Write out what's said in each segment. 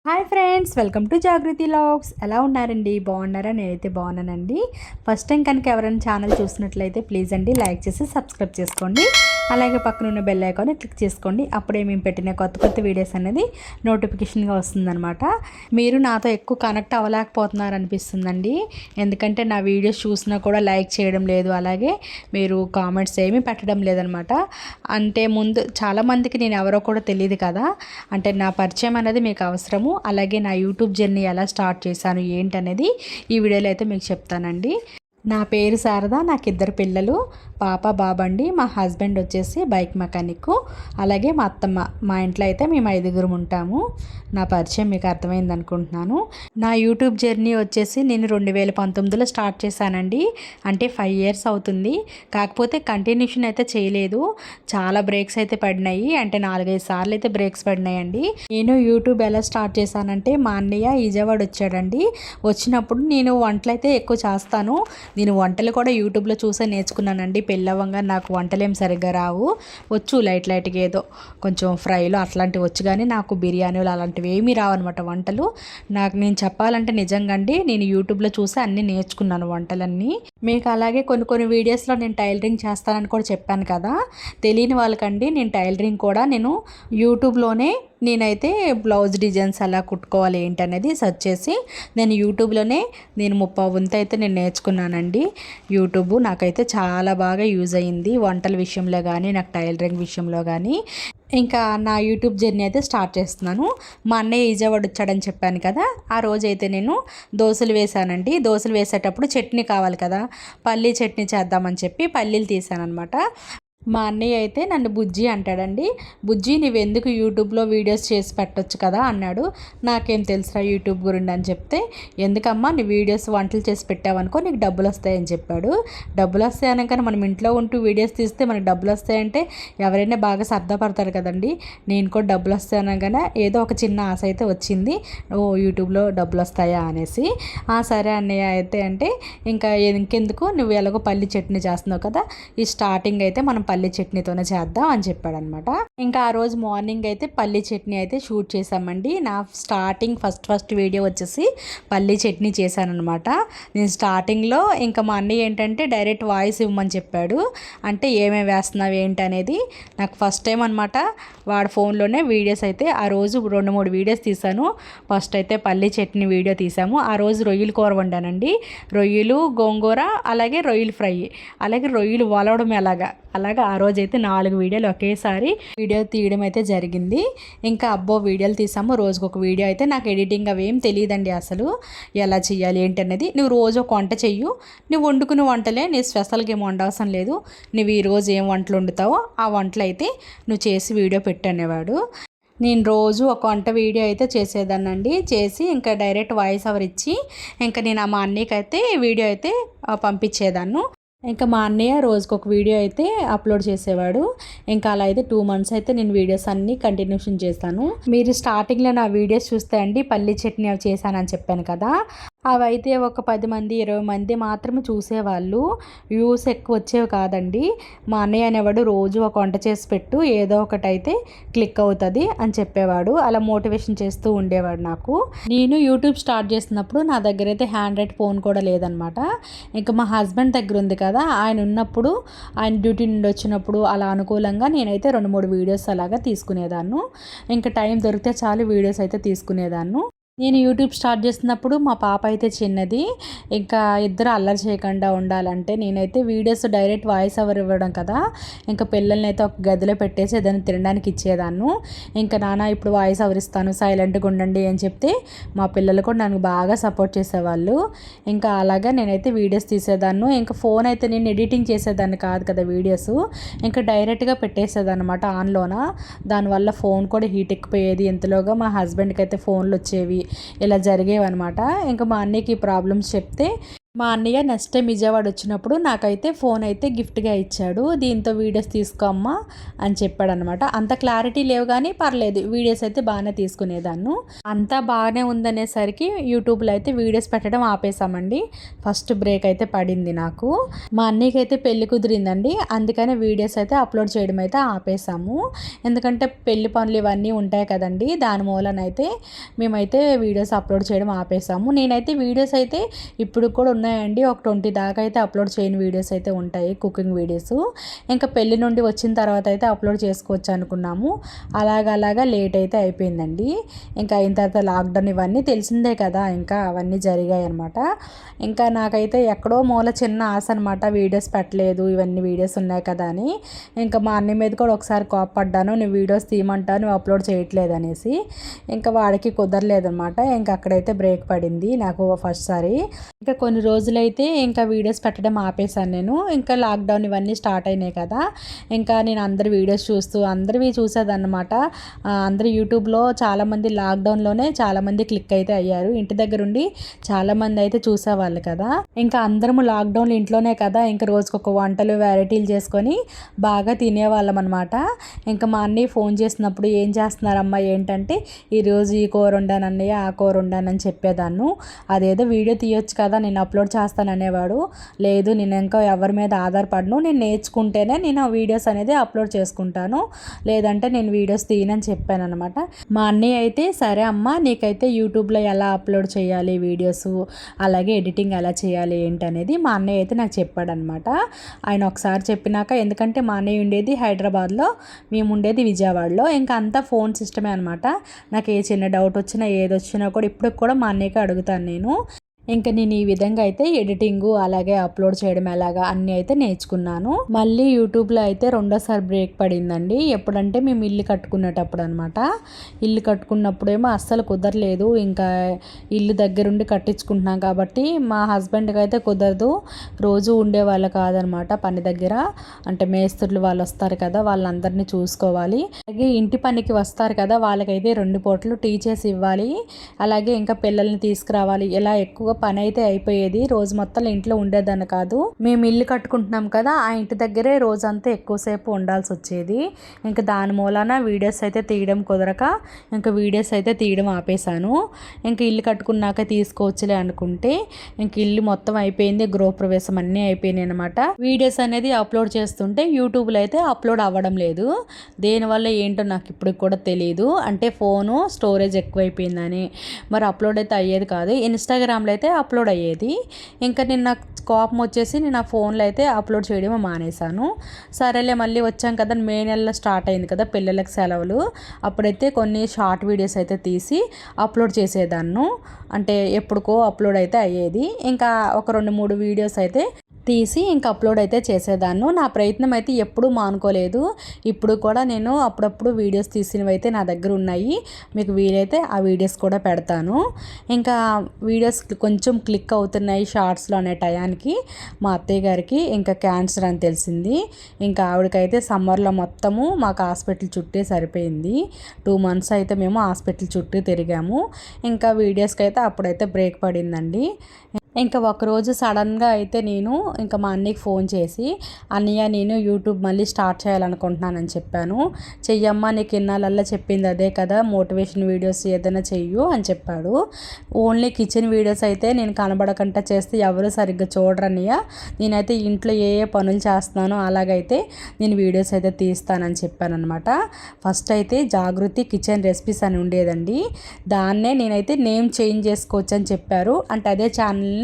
Hi friends, welcome to Jagruti logs. ఎలా ఉన్నారండి? బాగున్నారా? నేనైతే బాగున్నానండి. ఫస్ట్ టైం కనుక ఎవరైనా ఛానల్ చూసినట్లయితే ప్లీజ్ అండి లైక్ చేసి సబ్స్క్రైబ్ చేసుకోండి. అలాగే పక్కన ఉన్న బెల్ ఐకాన్ని క్లిక్ చేసుకోండి. అప్పుడే మేము పెట్టిన కొత్త కొత్త వీడియోస్ అనేది నోటిఫికేషన్గా వస్తుందన్నమాట. మీరు నాతో ఎక్కువ కనెక్ట్ అవ్వలేకపోతున్నారు అనిపిస్తుందండి. ఎందుకంటే నా వీడియోస్ చూసినా కూడా లైక్ చేయడం లేదు, అలాగే మీరు కామెంట్స్ ఏమీ పెట్టడం లేదనమాట. అంటే ముందు చాలామందికి నేను ఎవరో కూడా తెలియదు కదా, అంటే నా పరిచయం అనేది మీకు అవసరము. అలాగే నా యూట్యూబ్ జర్నీ ఎలా స్టార్ట్ చేశాను ఏంటనేది ఈ వీడియోలో అయితే మీకు చెప్తానండి. నా పేరు శారద, నాకు ఇద్దరు పిల్లలు, పాప బాబు అండి. మా హస్బెండ్ వచ్చేసి బైక్ మెకానిక్, అలాగే మా అత్తమ్మ. మా ఇంట్లో అయితే మేము 5గురు ఉంటాము. నా పరిచయం మీకు అర్థమైంది అనుకుంటున్నాను. నా యూట్యూబ్ జర్నీ వచ్చేసి నేను 2019లో స్టార్ట్ చేశానండి. అంటే 5 ఇయర్స్ అవుతుంది. కాకపోతే కంటిన్యూషన్ అయితే చేయలేదు, చాలా బ్రేక్స్ అయితే పడినాయి. అంటే 4-5 సార్లు అయితే బ్రేక్స్ పడినాయండి. నేను యూట్యూబ్ ఎలా స్టార్ట్ చేశానంటే, మా అన్నయ్య విజయవాడ వచ్చాడండి. వచ్చినప్పుడు నేను వంటలు అయితే ఎక్కువ చేస్తాను. నేను వంటలు కూడా యూట్యూబ్లో చూసే నేర్చుకున్నానండి. పెళ్ళవంగా నాకు వంటలేం సరిగ్గా రావు, వచ్చు లైట్గా ఏదో కొంచెం ఫ్రైలు అట్లాంటివి వచ్చు, కానీ నాకు బిర్యానీలు అలాంటివి ఏమీ రావన్నమాట వంటలు. నేను చెప్పాలంటే నిజంగా అండి, నేను యూట్యూబ్లో చూసి అన్నీ నేర్చుకున్నాను వంటలన్నీ. మీకు అలాగే కొన్ని వీడియోస్లో నేను టైలరింగ్ చేస్తానని కూడా చెప్పాను కదా, తెలియని వాళ్ళకండి నేను టైలరింగ్ కూడా నేను యూట్యూబ్లోనే నేనైతే బ్లౌజ్ డిజైన్స్ ఎలా కుట్టుకోవాలి ఏంటనేది సెర్చ్ చేసి నేను యూట్యూబ్లోనే 30 వంతు అయితే నేను నేర్చుకున్నానండి. యూట్యూబ్ నాకైతే చాలా బాగా యూజ్ అయ్యింది, వంటల విషయంలో కానీ నాకు టైలరింగ్ విషయంలో కానీ. ఇంకా నా యూట్యూబ్ జర్నీ అయితే స్టార్ట్ చేస్తున్నాను. మా అన్నయ్య విజయవాడ వచ్చాడని చెప్పాను కదా, ఆ రోజైతే నేను దోశలు వేసానండి. దోశలు వేసేటప్పుడు చట్నీ కావాలి కదా, పల్లీ చట్నీ చేద్దామని చెప్పి పల్లీలు తీసాను అనమాట. మా అన్నయ్య అయితే నన్ను బుజ్జి అంటాడండి. బుజ్జి, నువ్వెందుకు యూట్యూబ్లో వీడియోస్ చేసి పెట్టొచ్చు కదా అన్నాడు. నాకేం తెలుసురా యూట్యూబ్ గురించి అని చెప్తే, ఎందుకమ్మా నీ వీడియోస్ వంటలు చేసి పెట్టావనుకో నీకు డబ్బులు వస్తాయని చెప్పాడు. డబ్బులు వస్తాయనగానే మనం ఇంట్లో ఉంటూ వీడియోస్ తీస్తే మనకు డబ్బులు వస్తాయంటే ఎవరైనా బాగా సర్దపడతారు కదండి. నేను కూడా డబ్బులు వస్తాయనగానే ఏదో ఒక చిన్న ఆశ అయితే వచ్చింది, ఓ యూట్యూబ్లో డబ్బులు వస్తాయా అనేసి. సరే అన్నయ్య అయితే అంటే, ఇంకా ఇంకెందుకు, నువ్వు ఎలాగో పల్లి చట్నీ చేస్తున్నావు కదా, ఈ స్టార్టింగ్ అయితే మనం పల్లి చట్నీతోనే చేద్దాం అని చెప్పాడనమాట. ఇంకా ఆ రోజు మార్నింగ్ అయితే పల్లి చట్నీ అయితే షూట్ చేసామండి. నా స్టార్టింగ్ ఫస్ట్ వీడియో వచ్చేసి పల్లి చట్నీ చేశానమాట. నేను స్టార్టింగ్లో ఇంకా మా అన్నయ్య ఏంటంటే డైరెక్ట్ వాయిస్ ఇవ్వమని చెప్పాడు. అంటే ఏమేమి వేస్తున్నావు ఏంటి అనేది. నాకు ఫస్ట్ టైం అనమాట వాడి ఫోన్లోనే వీడియోస్ అయితే ఆ రోజు 2-3 వీడియోస్ తీసాను. ఫస్ట్ అయితే పల్లి చట్నీ వీడియో తీసాము. ఆ రోజు రొయ్యలు కూర వండానండి. రొయ్యలు, గోంగూర, అలాగే రొయ్యలు ఫ్రై, అలాగే రొయ్యలు వలవడం అలాగా ఆ రోజైతే 4 వీడియోలు ఒకేసారి వీడియో తీయడం అయితే జరిగింది. ఇంకా వీడియోలు తీసాము. రోజుకొక వీడియో అయితే. నాకు ఎడిటింగ్ అవి ఏం తెలియదండి అసలు, ఎలా చేయాలి ఏంటి అనేది. నువ్వు రోజు ఒక వంట చెయ్యు, నువ్వు వండుకునే వంటలే, నీ స్పెషల్గా ఏం వండవసరం లేదు, నువ్వు ఈరోజు ఏం వంటలు వండుతావో ఆ వంటలు అయితే నువ్వు చేసి వీడియో పెట్టనేవాడు. నేను రోజు ఒక వంట వీడియో అయితే చేసేదాన్నండి. చేసి ఇంకా డైరెక్ట్ వాయిస్ ఓవర్ ఇచ్చి ఇంకా నేను మా అన్నయ్యకి అయితే వీడియో అయితే పంపించేదాన్ని. ఇంకా మా అన్నయ్య రోజుకొక వీడియో అయితే అప్లోడ్ చేసేవాడు. ఇంకా అలా అయితే 2 మంత్స్ అయితే నేను వీడియోస్ అన్నీ కంటిన్యూషన్ చేస్తాను. మీరు స్టార్టింగ్లో నా వీడియోస్ చూస్తే అండి పల్లి చట్నీ అవి చేశానని చెప్పాను కదా, అవైతే ఒక 10 మంది 20 మంది మాత్రమే చూసేవాళ్ళు, వ్యూస్ ఎక్కువ వచ్చేవి కాదండి. మా అన్నయ్య అనేవాడు రోజు ఒక వంట చేసి పెట్టు, ఏదో ఒకటి అయితే క్లిక్ అవుతుంది అని చెప్పేవాడు. అలా మోటివేషన్ చేస్తూ ఉండేవాడు నాకు. నేను యూట్యూబ్ స్టార్ట్ చేసినప్పుడు నా దగ్గర అయితే హ్యాండ్ రైట్ ఫోన్ కూడా లేదనమాట. ఇంకా మా హస్బెండ్ దగ్గర ఉంది కదా, ఆయన ఉన్నప్పుడు, ఆయన డ్యూటీ నుండి వచ్చినప్పుడు అలా అనుకూలంగా నేనైతే 2-3 వీడియోస్ అలాగా తీసుకునేదాన్ని. ఇంకా టైం దొరికితే చాలు వీడియోస్ అయితే తీసుకునేదాన్ని. నేను యూట్యూబ్ స్టార్ట్ చేసినప్పుడు మా పాప అయితే చిన్నది. ఇంకా ఇద్దరు అల్లరి చేయకుండా ఉండాలంటే నేనైతే వీడియోస్ డైరెక్ట్ వాయిస్ ఓవర్ ఇవ్వడం కదా, ఇంకా పిల్లల్ని అయితే ఒక గదిలో పెట్టేసి ఏదైనా తినడానికి ఇచ్చేదాన్ని. ఇంకా నాన్న ఇప్పుడు వాయిస్ ఓవర్ ఇస్తాను, సైలెంట్గా ఉండండి అని చెప్తే మా పిల్లలు కూడా నాకు బాగా సపోర్ట్ చేసేవాళ్ళు. ఇంకా అలాగా నేనైతే వీడియోస్ తీసేదాన్ని. ఇంకా ఫోన్ అయితే నేను ఎడిటింగ్ చేసేదాన్ని కాదు కదా వీడియోస్, ఇంకా డైరెక్ట్గా పెట్టేసేదాన్ని అనమాట ఆన్లోన. దానివల్ల ఫోన్ కూడా హీట్ ఎక్కిపోయేది. ఇంతలోగా మా హస్బెండ్కి అయితే ఫోన్లు వచ్చేవి, ఇలా జరిగేవన్నమాట. ఇంకా మా అన్నయ్యకి ప్రాబ్లమ్స్ చెప్తే మా అన్నయ్య నెక్స్ట్ టైం విజయవాడ వచ్చినప్పుడు నాకైతే ఫోన్ అయితే గిఫ్ట్గా ఇచ్చాడు. దీంతో వీడియోస్ తీసుకో అమ్మా అని చెప్పాడు అనమాట. అంత క్లారిటీ లేవు కానీ పర్లేదు, వీడియోస్ అయితే బాగానే తీసుకునేదాన్ని. అంతా బాగానే ఉందనేసరికి యూట్యూబ్లో అయితే వీడియోస్ పెట్టడం ఆపేసామండి. ఫస్ట్ బ్రేక్ అయితే పడింది నాకు. మా అన్నయ్యకి అయితే పెళ్లి కుదిరిందండి, అందుకనే వీడియోస్ అయితే అప్లోడ్ చేయడం అయితే ఆపేసాము. ఎందుకంటే పెళ్లి పనులు ఇవన్నీ ఉంటాయి కదండి, దాని మూలనైతే మేమైతే వీడియోస్ అప్లోడ్ చేయడం ఆపేసాము. నేనైతే వీడియోస్ అయితే ఇప్పుడు కూడా ఉన్నాయండి, ఒక 20 దాకా అయితే అప్లోడ్ చేయని వీడియోస్ అయితే ఉంటాయి, కుకింగ్ వీడియోస్. ఇంకా పెళ్లి నుండి వచ్చిన తర్వాత అయితే అప్లోడ్ చేసుకోవచ్చు అనుకున్నాము. అలాగా లేట్ అయితే అయిపోయిందండి. ఇంకా అయిన తర్వాత లాక్డౌన్ ఇవన్నీ తెలిసిందే కదా, ఇంకా అవన్నీ జరిగాయి అనమాట. ఇంకా నాకైతే ఎక్కడో మూల చిన్న ఆశ అనమాట, వీడియోస్ పెట్టలేదు, ఇవన్నీ వీడియోస్ ఉన్నాయి కదా అని. ఇంకా మా అన్నయ్య మీద కూడా ఒకసారి కోప్పడ్డాను, నువ్వు వీడియోస్ తీయమంటా, నువ్వు అప్లోడ్ చేయట్లేదు అనేసి. ఇంకా వాడికి కుదరలేదనమాట. ఇంకా అక్కడైతే బ్రేక్ పడింది నాకు ఫస్ట్ సారి. ఇంకా కొన్ని రోజులైతే ఇంకా వీడియోస్ పెట్టడం ఆపేసాను నేను. ఇంకా లాక్డౌన్ ఇవన్నీ స్టార్ట్ అయినాయి కదా, ఇంకా నేను అందరి వీడియోస్ చూస్తూ అందరివి చూసేదన్నమాట. అందరూ యూట్యూబ్లో చాలామంది లాక్డౌన్లోనే చాలామంది క్లిక్ అయితే అయ్యారు, ఇంటి దగ్గర ఉండి చాలామంది అయితే చూసేవాళ్ళు కదా. ఇంకా అందరము లాక్డౌన్లో ఇంట్లోనే కదా, ఇంకా రోజుకొక వంటలు వెరైటీలు చేసుకొని బాగా తినేవాళ్ళం అనమాట. ఇంకా మా అన్నయ్య ఫోన్ చేసినప్పుడు ఏం చేస్తున్నారమ్మా ఏంటంటే, ఈరోజు ఈ కూర వండాను అన్నయ్య, ఆ కూర వండానని చెప్పేదాన్ని. అదేదో వీడియో తీయొచ్చు కదా, నేను అప్లోడ్ చేస్తాను అనేవాడు. లేదు, నేను ఇంకా ఎవరి మీద ఆధారపడను, నేను నేర్చుకుంటేనే నేను ఆ వీడియోస్ అనేది అప్లోడ్ చేసుకుంటాను, లేదంటే నేను వీడియోస్ తీయనని చెప్పాను అనమాట. మా అన్నయ్య అయితే సరే అమ్మ, నీకైతే యూట్యూబ్లో ఎలా అప్లోడ్ చేయాలి వీడియోస్, అలాగే ఎడిటింగ్ ఎలా చేయాలి ఏంటనేది మా అన్నయ్య అయితే నాకు చెప్పాడనమాట. ఆయన ఒకసారి చెప్పినాక, ఎందుకంటే మా అన్నయ్య ఉండేది హైదరాబాద్లో, మేము ఉండేది విజయవాడలో, ఇంకా అంతా ఫోన్ సిస్టమే అనమాట. నాకు ఏ చిన్న డౌట్ వచ్చినా ఏది వచ్చినా కూడా ఇప్పుడు కూడా మా అన్నయ్యకి అడుగుతాను నేను. ఇంకా నేను ఈ విధంగా అయితే ఎడిటింగు అలాగే అప్లోడ్ చేయడం ఎలాగా అన్నీ అయితే నేర్చుకున్నాను. మళ్ళీ యూట్యూబ్లో అయితే రెండోసారి బ్రేక్ పడిందండి. ఎప్పుడంటే మేము ఇల్లు కట్టుకునేటప్పుడు అనమాట. ఇల్లు కట్టుకున్నప్పుడేమో అస్సలు కుదరలేదు, ఇంకా ఇల్లు దగ్గరుండి కట్టించుకుంటున్నాం కాబట్టి మా హస్బెండ్కి అయితే కుదరదు, రోజు ఉండేవాళ్ళు కాదనమాట పని దగ్గర. అంటే మేస్త్రులు వాళ్ళు వస్తారు కదా, వాళ్ళందరినీ చూసుకోవాలి. అలాగే ఇంటి పనికి వస్తారు కదా, వాళ్ళకైతే 2 పూటలు టీ చేసి ఇవ్వాలి, అలాగే ఇంకా పిల్లల్ని తీసుకురావాలి. ఇలా ఎక్కువ పని అయితే అయిపోయేది, రోజు మొత్తం ఇంట్లో ఉండేదాన్ని కాదు. మేము ఇల్లు కట్టుకుంటున్నాం కదా, ఆ ఇంటి దగ్గరే రోజంతా ఎక్కువసేపు ఉండాల్సి వచ్చేది. ఇంకా దాని మూలాన వీడియోస్ అయితే తీయడం కుదరక ఇంకా వీడియోస్ అయితే తీయడం ఆపేశాను. ఇంకా ఇల్లు కట్టుకున్నాక తీసుకోవచ్చులే అనుకుంటే ఇంక ఇల్లు మొత్తం అయిపోయింది, గృహప్రవేశం అన్నీ అయిపోయినాయి అనమాట. వీడియోస్ అనేది అప్లోడ్ చేస్తుంటే యూట్యూబ్లో అయితే అప్లోడ్ అవ్వడం లేదు, దేనివల్ల ఏంటో నాకు ఇప్పుడు కూడా తెలియదు. అంటే ఫోను స్టోరేజ్ ఎక్కువైపోయిందని, మరి అప్లోడ్ అయితే అయ్యేది కాదు. ఇన్స్టాగ్రామ్లో అయితే అప్లోడ్ అయ్యేది. ఇంకా నేను నాకు కోపం వచ్చేసి నేను ఆ ఫోన్లో అయితే అప్లోడ్ చేయడం మానేశాను. సరేలే, మళ్ళీ వచ్చాం కదా, మే నెలలో స్టార్ట్ అయింది కదా పిల్లలకి సెలవులు, అప్పుడైతే కొన్ని షార్ట్ వీడియోస్ అయితే తీసి అప్లోడ్ చేసేదాన్ని. అంటే ఎప్పుడుకో అప్లోడ్ అయితే అయ్యేది. ఇంకా ఒక 2-3 వీడియోస్ అయితే తీసి ఇంకా అప్లోడ్ అయితే చేసేదాన్ని. నా ప్రయత్నం అయితే ఎప్పుడూ మానుకోలేదు. ఇప్పుడు కూడా నేను అప్పుడప్పుడు వీడియోస్ తీసినవి అయితే నా దగ్గర ఉన్నాయి, మీకు వీలైతే ఆ వీడియోస్ కూడా పెడతాను. ఇంకా వీడియోస్ కొంచెం క్లిక్ అవుతున్నాయి షార్ట్స్లో అనే టయానికి మా అత్తయ్య గారికి ఇంకా క్యాన్సర్ అని తెలిసింది. ఇంకా ఆవిడకైతే సమ్మర్లో మొత్తము మాకు హాస్పిటల్ చుట్టే సరిపోయింది. 2 months అయితే మేము హాస్పిటల్ చుట్టూ తిరిగాము. ఇంకా వీడియోస్కి అయితే అప్పుడైతే బ్రేక్ పడిందండి. ఇంకా ఒకరోజు సడన్గా అయితే నేను ఇంకా మా అన్నయ్యకి ఫోన్ చేసి, అన్నయ్య నేను యూట్యూబ్ మళ్ళీ స్టార్ట్ చేయాలనుకుంటున్నానని చెప్పాను. చెయ్యమ్మా, నీకు ఇన్నాళ్ళల్లా చెప్పింది అదే కదా, మోటివేషన్ వీడియోస్ ఏదైనా చెయ్యు అని చెప్పాడు. ఓన్లీ కిచెన్ వీడియోస్ అయితే నేను కనబడకుండా చేస్తే ఎవరు సరిగ్గా చూడరన్నయ్య, నేనైతే ఇంట్లో ఏ పనులు చేస్తున్నానో అలాగైతే నేను వీడియోస్ అయితే తీస్తానని చెప్పానమాట. ఫస్ట్ అయితే జాగృతి కిచెన్ రెసిపీస్ అని ఉండేదండి, దాన్నే నేనైతే నేమ్ చేంజ్ చేసుకోవచ్చు అని చెప్పారు. అంటే అదే ఛానల్ని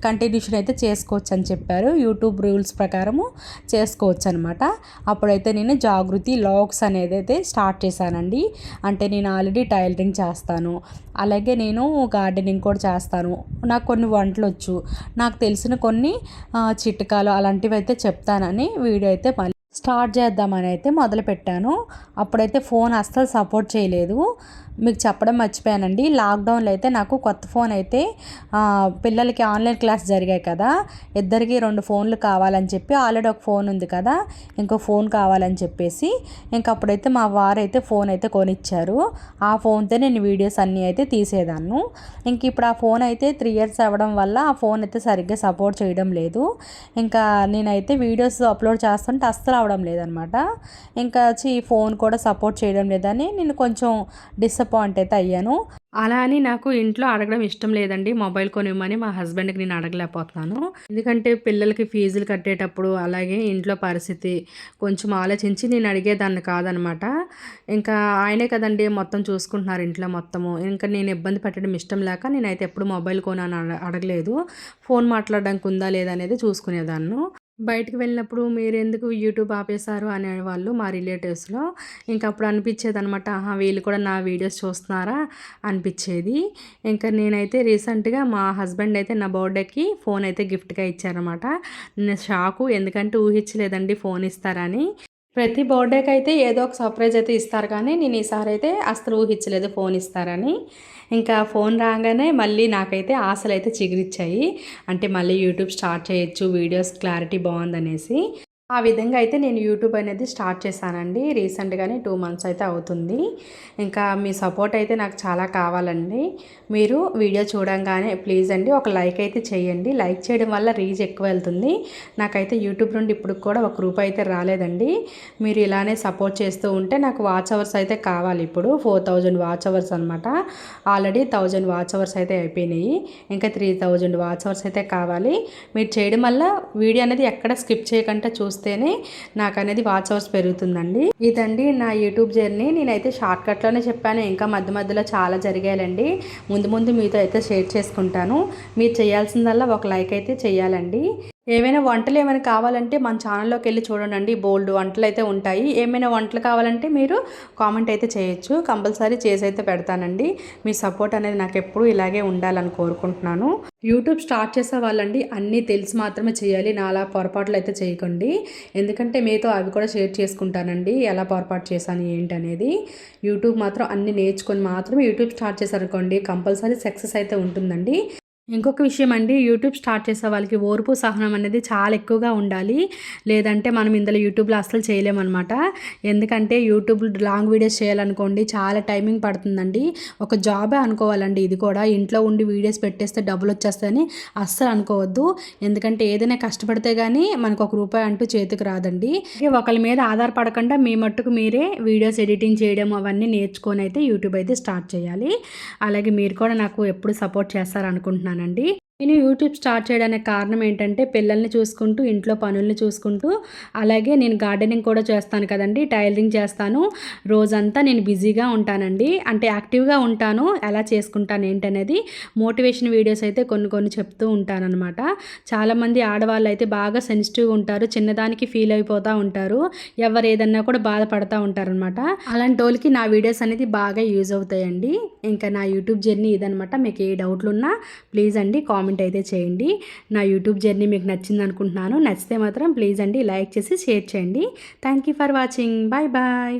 కంటిన్యూషన్ అయితే చేసుకోవచ్చు అని చెప్పారు, యూట్యూబ్ రూల్స్ ప్రకారము చేసుకోవచ్చు అనమాట. అప్పుడైతే నేను జాగృతి లాగ్స్ అనేది అయితే స్టార్ట్ చేశానండి. అంటే నేను ఆల్రెడీ టైలరింగ్ చేస్తాను, అలాగే నేను గార్డెనింగ్ కూడా చేస్తాను, నాకు కొన్ని వంటలు వచ్చు, నాకు తెలిసిన కొన్ని చిట్కాలు అలాంటివి అయితే చెప్తానని వీడియో అయితే స్టార్ట్ చేద్దామని అయితే మొదలుపెట్టాను. అప్పుడైతే ఫోన్ అస్సలు సపోర్ట్ చేయలేదు. మీకు చెప్పడం మర్చిపోయానండి, లాక్డౌన్లో అయితే నాకు కొత్త ఫోన్ అయితే పిల్లలకి ఆన్లైన్ క్లాస్ జరిగాయి కదా, ఇద్దరికి 2 ఫోన్లు కావాలని చెప్పి, ఆల్రెడీ ఒక ఫోన్ ఉంది కదా, ఇంకో ఫోన్ కావాలని చెప్పేసి అప్పుడైతే మా వారు అయితే ఫోన్ అయితే కొనిచ్చారు. ఆ ఫోన్తో నేను వీడియోస్ అన్నీ అయితే తీసేదాన్ని. ఇప్పుడు ఆ ఫోన్ అయితే 3 ఇయర్స్ అవ్వడం వల్ల ఆ ఫోన్ అయితే సరిగ్గా సపోర్ట్ చేయడం లేదు. నేనైతే వీడియోస్ అప్లోడ్ చేస్తుంటే అస్సలు అవడం లేదనమాట. ఈ ఫోన్ కూడా సపోర్ట్ చేయడం లేదని నేను కొంచెం డిసప్పాయింట్ అయితే అయ్యాను. అలా అని నాకు ఇంట్లో అడగడం ఇష్టం లేదండి, మొబైల్ కొనివ్వమని. మా హస్బెండ్కి నేను అడగలేకపోతున్నాను. ఎందుకంటే పిల్లలకి ఫీజులు కట్టేటప్పుడు, అలాగే ఇంట్లో పరిస్థితి కొంచెం ఆలోచించి నేను అడిగేదాన్ని కాదనమాట. ఆయనే కదండి మొత్తం చూసుకుంటున్నారు ఇంట్లో మొత్తము. నేను ఇబ్బంది పెట్టడం ఇష్టం లేక నేనైతే ఎప్పుడు మొబైల్ కొనని అడగలేదు. ఫోన్ మాట్లాడడానికి ఉందా లేదా అనేది చూసుకునేదాన్ని. బయటికి వెళ్ళినప్పుడు మీరెందుకు యూట్యూబ్ ఆపేశారు అనేవాళ్ళు మా రిలేటివ్స్లో. అప్పుడు అనిపించేది అనమాట, వీళ్ళు కూడా నా వీడియోస్ చూస్తున్నారా అనిపించేది. నేనైతే రీసెంట్గా మా హస్బెండ్ అయితే నా బర్త్డేకి ఫోన్ అయితే గిఫ్ట్గా ఇచ్చారనమాట. నేను షాకు, ఎందుకంటే ఊహించలేదండి ఫోన్ ఇస్తారని. ప్రతి బర్త్డేకి అయితే ఏదో ఒక సర్ప్రైజ్ అయితే ఇస్తారు, కానీ నేను ఈసారి అయితే అస్సలు ఊహించలేదు ఫోన్ ఇస్తారని. ఫోన్ రాగానే మళ్ళీ నాకైతే ఆశలు అయితే చిగురిచ్చాయి. మళ్ళీ యూట్యూబ్ స్టార్ట్ చేయొచ్చు, వీడియోస్ క్లారిటీ బాగుందనేసి. ఆ విధంగా అయితే నేను యూట్యూబ్ అనేది స్టార్ట్ చేశానండి. రీసెంట్గానే 2 మంత్స్ అయితే అవుతుంది. మీ సపోర్ట్ అయితే నాకు చాలా కావాలండి. మీరు వీడియో చూడంగానే ప్లీజ్ అండి ఒక లైక్ అయితే చేయండి. లైక్ చేయడం వల్ల రీచ్ ఎక్కువ వెళ్తుంది. నాకైతే యూట్యూబ్ నుండి ఇప్పుడు కూడా ₹1 అయితే రాలేదండి. మీరు ఇలానే సపోర్ట్ చేస్తూ ఉంటే నాకు వాచ్ అవర్స్ అయితే కావాలి. ఇప్పుడు 4000 వాచ్ అవర్స్ అనమాట. ఆల్రెడీ 1000 వాచ్ అవర్స్ అయితే అయిపోయినాయి. 3000 వాచ్ అవర్స్ అయితే కావాలి. మీరు చేయడం వల్ల వీడియో అనేది ఎక్కడ స్కిప్ చేయకుండా చూస్తేనే నాకు అనేది వాచ్ అవర్స్ పెరుగుతుందండి. ఇదండి నా యూట్యూబ్ జర్నీ. నేనైతే షార్ట్కట్లోనే చెప్పాను, ఇంకా మధ్య మధ్యలో చాలా జరిగాయండి. ముందు మీతో అయితే షేర్ చేసుకుంటాను. మీరు చేయాల్సిందల్లా ఒక లైక్ అయితే చేయాలండి. ఏమైనా వంటలు ఏమైనా కావాలంటే మన ఛానల్లోకి వెళ్ళి చూడండి, బోల్డ్ వంటలు అయితే ఉంటాయి. ఏమైనా వంటలు కావాలంటే మీరు కామెంట్ అయితే చేయొచ్చు, కంపల్సరీ చేసి అయితే పెడతానండి. మీ సపోర్ట్ అనేది నాకు ఎప్పుడూ ఇలాగే ఉండాలని కోరుకుంటున్నాను. యూట్యూబ్ స్టార్ట్ చేసే వాళ్ళండి అన్నీ తెలిసి మాత్రమే చేయాలి, నాలా పొరపాట్లు అయితే చేయకండి. ఎందుకంటే మీతో అవి కూడా షేర్ చేసుకుంటానండి, ఎలా పొరపాటు చేశాను ఏంటనేది. యూట్యూబ్ మాత్రం అన్నీ నేర్చుకొని మాత్రమే యూట్యూబ్ స్టార్ట్ చేశారనుకోండి, కంపల్సరీ సక్సెస్ అయితే ఉంటుందండి. ఇంకొక విషయం అండి, యూట్యూబ్ స్టార్ట్ చేసే వాళ్ళకి ఓర్పు సహనం అనేది చాలా ఎక్కువగా ఉండాలి. లేదంటే మనం ఇందులో యూట్యూబ్లో అస్సలు చేయలేమన్నమాట. ఎందుకంటే యూట్యూబ్ లాంగ్ వీడియోస్ చేయాలనుకోండి చాలా టైమింగ్ పడుతుందండి. ఒక జాబే అనుకోవాలండి ఇది కూడా. ఇంట్లో ఉండి వీడియోస్ పెట్టేస్తే డబ్బులు వచ్చేస్తాయని అస్సలు అనుకోవద్దు. ఎందుకంటే ఏదైనా కష్టపడితే కానీ మనకు ₹1 అంటూ చేతికి రాదండి. ఒకరి మీద ఆధారపడకుండా మీ మట్టుకు మీరే వీడియోస్ ఎడిటింగ్ చేయడం అవన్నీ నేర్చుకొని అయితే యూట్యూబ్ అయితే స్టార్ట్ చేయాలి. అలాగే మీరు కూడా నాకు ఎప్పుడు సపోర్ట్ చేస్తారనుకుంటున్నాను. నేను యూట్యూబ్ స్టార్ట్ చేయడానికి కారణం ఏంటంటే, పిల్లల్ని చూసుకుంటూ, ఇంట్లో పనుల్ని చూసుకుంటూ, అలాగే నేను గార్డెనింగ్ కూడా చేస్తాను కదండి, టైలరింగ్ చేస్తాను. రోజంతా నేను బిజీగా ఉంటానండి. యాక్టివ్గా ఉంటాను. ఎలా చేసుకుంటాను ఏంటనేది మోటివేషన్ వీడియోస్ అయితే కొన్ని చెప్తూ ఉంటానన్నమాట. చాలామంది ఆడవాళ్ళు అయితే బాగా సెన్సిటివ్గా ఉంటారు, చిన్నదానికి ఫీల్ అయిపోతూ ఉంటారు, ఎవరు ఏదన్నా కూడా బాధపడుతూ ఉంటారనమాట. అలాంటి వాళ్ళకి నా వీడియోస్ అనేది బాగా యూజ్ అవుతాయండి. నా యూట్యూబ్ జర్నీ ఇదనమాట. మీకు ఏ డౌట్లు ఉన్నా ప్లీజ్ అండి కామెంట్ అయితే చేయండి. నా యూట్యూబ్ జర్నీ మీకు నచ్చింది అనుకుంటున్నాను. నచ్చితే మాత్రం ప్లీజ్ అండి లైక్ చేసి షేర్ చేయండి. Thank you for watching. Bye bye.